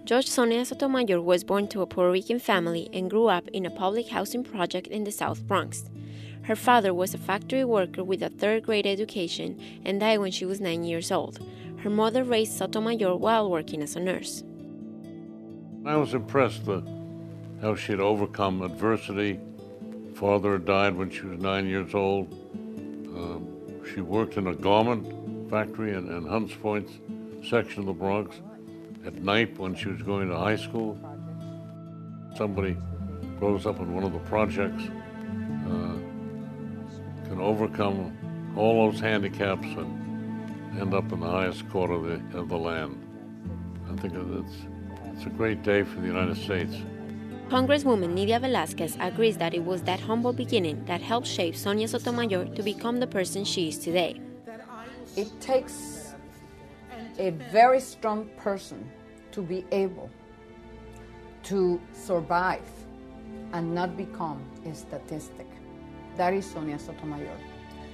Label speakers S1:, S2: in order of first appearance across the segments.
S1: Judge Sonia Sotomayor was born to a Puerto Rican family and grew up in a public housing project in the South Bronx. Her father was a factory worker with a third-grade education and died when she was 9 years old. Her mother raised Sotomayor while working as a nurse.
S2: I was impressed at how she had overcome adversity. Father died when she was 9 years old. She worked in a garment factory in Hunts Point section of the Bronx at night when she was going to high school. Somebody grows up in one of the projects, can overcome all those handicaps and end up in the highest court of the land. I think it's a great day for the United States.
S1: Congresswoman Nydia Velázquez agrees that it was that humble beginning that helped shape Sonia Sotomayor to become the person she is today.
S3: It takes a very strong person to be able to survive and not become a statistic. That is Sonia Sotomayor.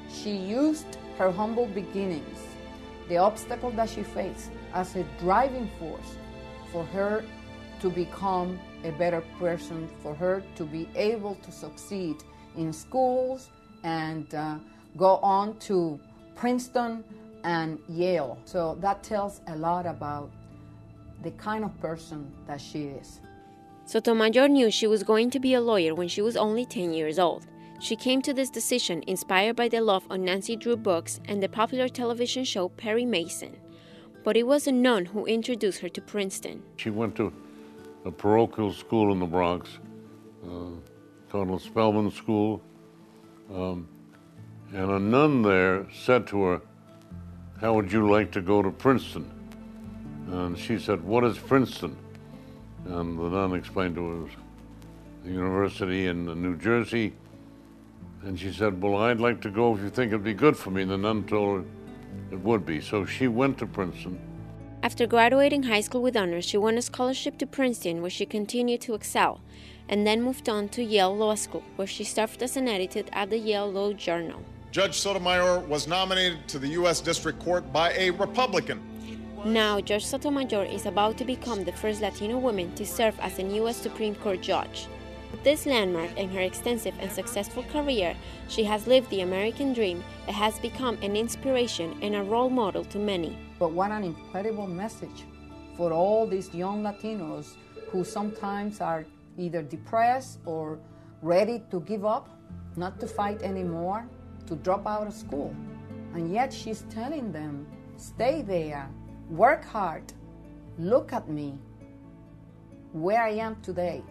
S3: She used her humble beginnings, the obstacle that she faced, as a driving force for her to become a better person, for her to be able to succeed in schools and go on to Princeton and Yale. So that tells a lot about the kind of person that she is.
S1: Sotomayor knew she was going to be a lawyer when she was only 10 years old. She came to this decision inspired by the love of Nancy Drew books and the popular television show Perry Mason. But it was a nun who introduced her to Princeton.
S2: She went to a parochial school in the Bronx, Cardinal Spellman School, and a nun there said to her, "How would you like to go to Princeton?" And she said, "What is Princeton?" And the nun explained to her it was a university in New Jersey. And she said, "Well, I'd like to go if you think it'd be good for me." And the nun told her it would be. So she went to Princeton.
S1: After graduating high school with honors, she won a scholarship to Princeton, where she continued to excel, and then moved on to Yale Law School, where she served as an editor at the Yale Law Journal.
S4: Judge Sotomayor was nominated to the U.S. District Court by a Republican.
S1: Now, Judge Sotomayor is about to become the first Latino woman to serve as a U.S. Supreme Court judge. With this landmark and her extensive and successful career, she has lived the American dream and has become an inspiration and a role model to many.
S3: But what an incredible message for all these young Latinos who sometimes are either depressed or ready to give up, not to fight anymore, to drop out of school. And yet she's telling them, stay there, work hard, look at me, where I am today.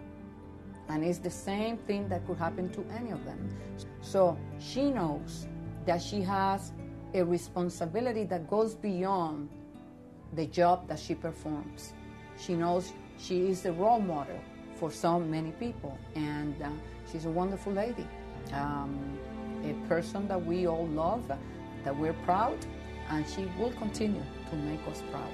S3: And it's the same thing that could happen to any of them. So she knows that she has a responsibility that goes beyond the job that she performs. She knows she is a role model for so many people, and she's a wonderful lady, a person that we all love, that we're proud, and she will continue to make us proud.